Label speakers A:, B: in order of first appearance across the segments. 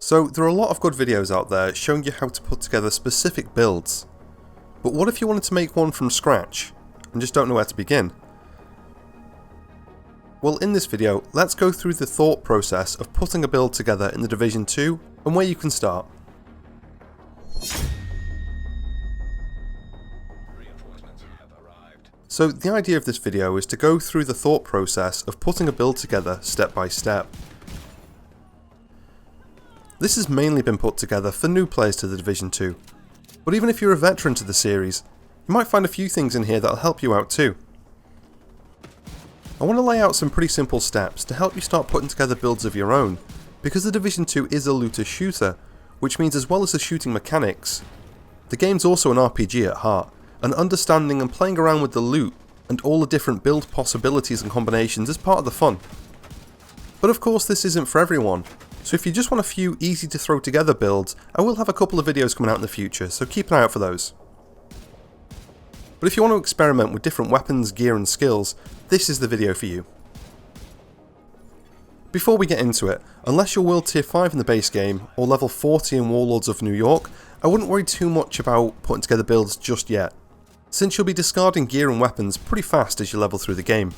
A: So there are a lot of good videos out there showing you how to put together specific builds. But what if you wanted to make one from scratch and just don't know where to begin? Well, in this video, let's go through the thought process of putting a build together in the Division 2 and where you can start. So the idea of this video is to go through the thought process of putting a build together step by step. This has mainly been put together for new players to the Division 2, but even if you're a veteran to the series, you might find a few things in here that'll help you out too. I want to lay out some pretty simple steps to help you start putting together builds of your own, because the Division 2 is a looter shooter, which means as well as the shooting mechanics, the game's also an RPG at heart, and understanding and playing around with the loot and all the different build possibilities and combinations is part of the fun. But of course this isn't for everyone, so if you just want a few easy to throw together builds, I will have a couple of videos coming out in the future, so keep an eye out for those. But if you want to experiment with different weapons, gear and skills, this is the video for you. Before we get into it, unless you're World Tier 5 in the base game, or level 40 in Warlords of New York, I wouldn't worry too much about putting together builds just yet, since you'll be discarding gear and weapons pretty fast as you level through the game.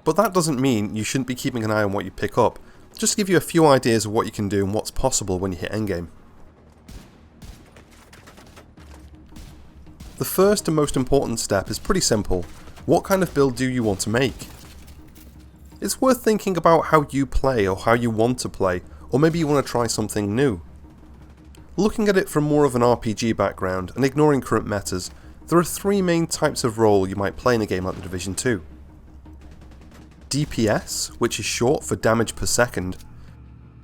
A: But that doesn't mean you shouldn't be keeping an eye on what you pick up, just to give you a few ideas of what you can do and what's possible when you hit endgame. The first and most important step is pretty simple. What kind of build do you want to make? It's worth thinking about how you play or how you want to play, or maybe you want to try something new. Looking at it from more of an RPG background and ignoring current metas, there are three main types of role you might play in a game like the Division 2. DPS, which is short for damage per second.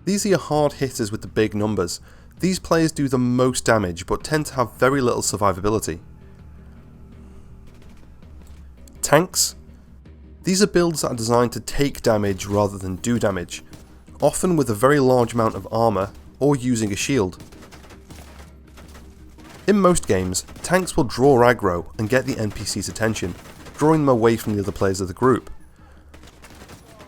A: These are your hard hitters with the big numbers. These players do the most damage but tend to have very little survivability. Tanks. These are builds that are designed to take damage rather than do damage, often with a very large amount of armour or using a shield. In most games, tanks will draw aggro and get the NPC's attention, drawing them away from the other players of the group.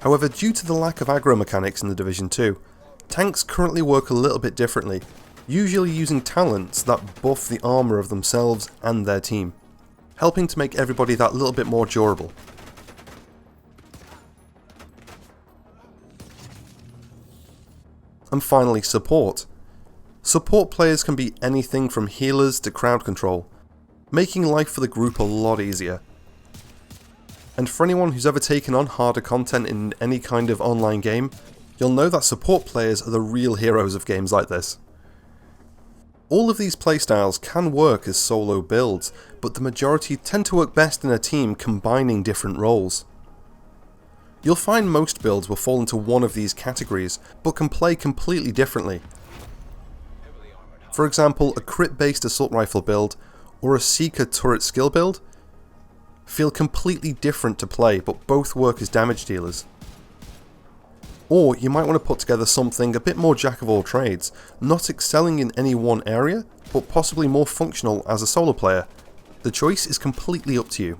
A: However, due to the lack of aggro mechanics in the Division 2, tanks currently work a little bit differently, usually using talents that buff the armour of themselves and their team, helping to make everybody that little bit more durable. And finally, support. Support players can be anything from healers to crowd control, making life for the group a lot easier. And for anyone who's ever taken on harder content in any kind of online game, you'll know that support players are the real heroes of games like this. All of these playstyles can work as solo builds, but the majority tend to work best in a team combining different roles. You'll find most builds will fall into one of these categories, but can play completely differently. For example, a crit-based assault rifle build, or a seeker turret skill build, feel completely different to play, but both work as damage dealers. Or you might want to put together something a bit more jack of all trades, not excelling in any one area, but possibly more functional as a solo player. The choice is completely up to you.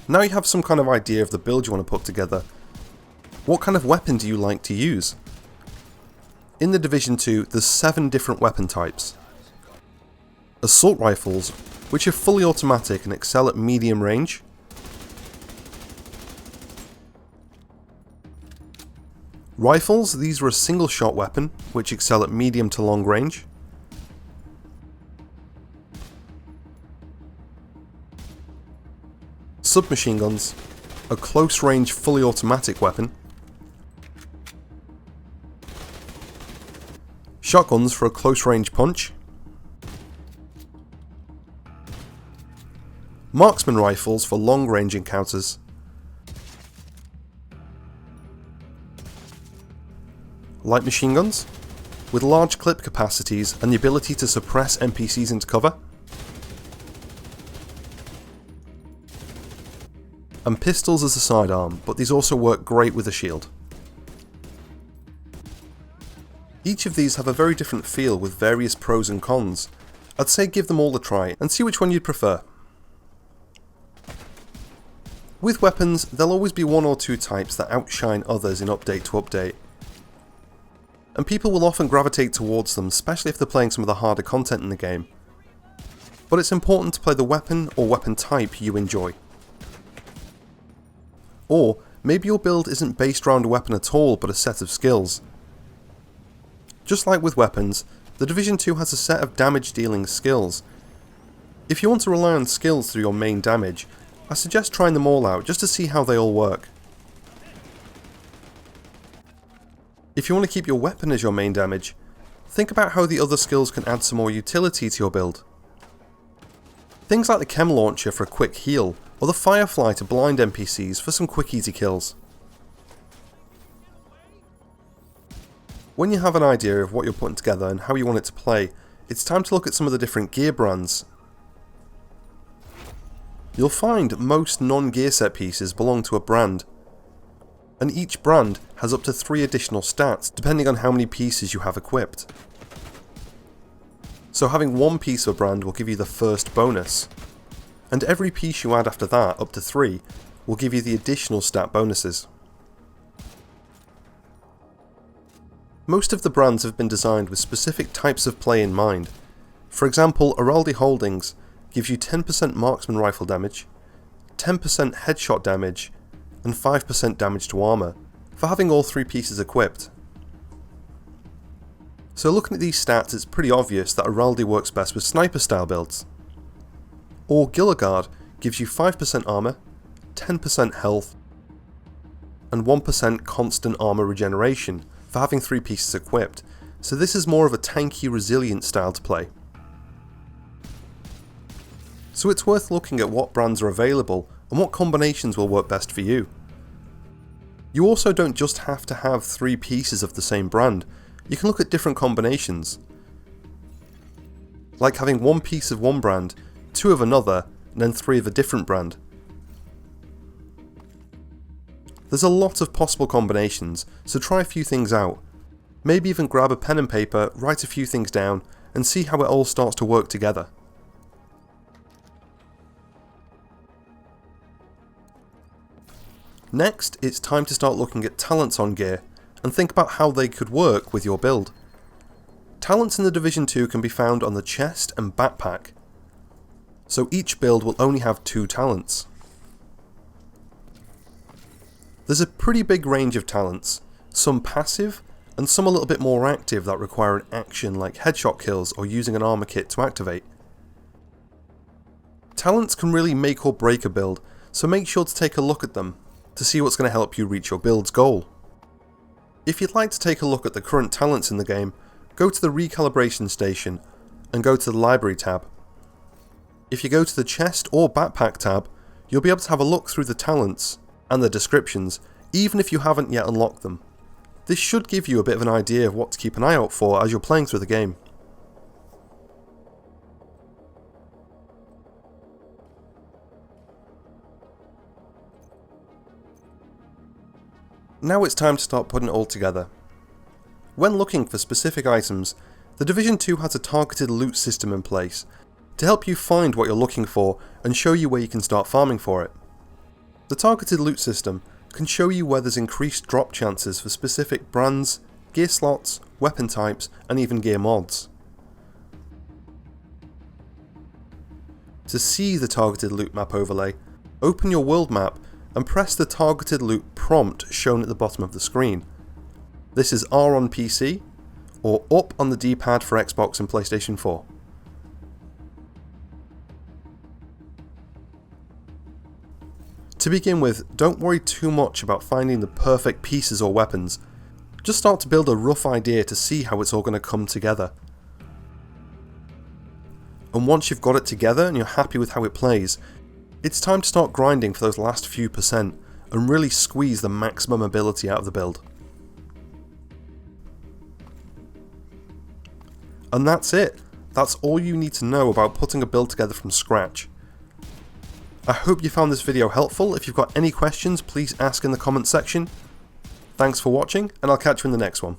A: Now you have some kind of idea of the build you want to put together. What kind of weapon do you like to use? In the Division 2, there's 7 different weapon types. Assault rifles, which are fully automatic and excel at medium range. Rifles, these are a single shot weapon, which excel at medium to long range. Submachine guns, a close range fully automatic weapon. Shotguns for a close range punch. Marksman rifles for long range encounters. Light machine guns, with large clip capacities and the ability to suppress NPCs into cover. And pistols as a sidearm, but these also work great with a shield. Each of these have a very different feel with various pros and cons. I'd say give them all a try and see which one you'd prefer. With weapons, there'll always be one or two types that outshine others in update to update, and people will often gravitate towards them, especially if they're playing some of the harder content in the game. But it's important to play the weapon or weapon type you enjoy. Or maybe your build isn't based around a weapon at all but a set of skills. Just like with weapons, the Division 2 has a set of damage dealing skills. If you want to rely on skills through your main damage, I suggest trying them all out just to see how they all work. If you want to keep your weapon as your main damage, think about how the other skills can add some more utility to your build. Things like the chem launcher for a quick heal, or the firefly to blind NPCs for some quick easy kills. When you have an idea of what you're putting together and how you want it to play, it's time to look at some of the different gear brands. You'll find most non-gear set pieces belong to a brand, and each brand has up to 3 additional stats depending on how many pieces you have equipped. So having one piece of a brand will give you the first bonus, and every piece you add after that, up to 3, will give you the additional stat bonuses. Most of the brands have been designed with specific types of play in mind. For example, Araldi Holdings gives you 10% marksman rifle damage, 10% headshot damage, and 5% damage to armour, for having all 3 pieces equipped. So looking at these stats, it's pretty obvious that Araldi works best with sniper style builds. Or Gilligard gives you 5% armour, 10% health, and 1% constant armour regeneration, for having 3 pieces equipped, so this is more of a tanky resilient style to play. So it's worth looking at what brands are available and what combinations will work best for you. You also don't just have to have 3 pieces of the same brand, you can look at different combinations. Like having 1 piece of one brand, 2 of another, and then 3 of a different brand. There's a lot of possible combinations, so try a few things out. Maybe even grab a pen and paper, write a few things down, and see how it all starts to work together. Next, it's time to start looking at talents on gear, and think about how they could work with your build. Talents in the Division 2 can be found on the chest and backpack, so each build will only have 2 talents. There's a pretty big range of talents, some passive, and some a little bit more active that require an action like headshot kills or using an armor kit to activate. Talents can really make or break a build, so make sure to take a look at them to see what's going to help you reach your build's goal. If you'd like to take a look at the current talents in the game, go to the recalibration station and go to the library tab. If you go to the chest or backpack tab, you'll be able to have a look through the talents and the descriptions, even if you haven't yet unlocked them. This should give you a bit of an idea of what to keep an eye out for as you're playing through the game. Now it's time to start putting it all together. When looking for specific items, the Division 2 has a targeted loot system in place to help you find what you're looking for and show you where you can start farming for it. The targeted loot system can show you where there's increased drop chances for specific brands, gear slots, weapon types, and even gear mods. To see the targeted loot map overlay, open your world map and press the targeted loot prompt shown at the bottom of the screen. This is R on PC, or up on the D-pad for Xbox and PlayStation 4. To begin with, don't worry too much about finding the perfect pieces or weapons, just start to build a rough idea to see how it's all going to come together. And once you've got it together and you're happy with how it plays, it's time to start grinding for those last few percent and really squeeze the maximum ability out of the build. And that's it. That's all you need to know about putting a build together from scratch. I hope you found this video helpful. If you've got any questions, please ask in the comments section. Thanks for watching, and I'll catch you in the next one.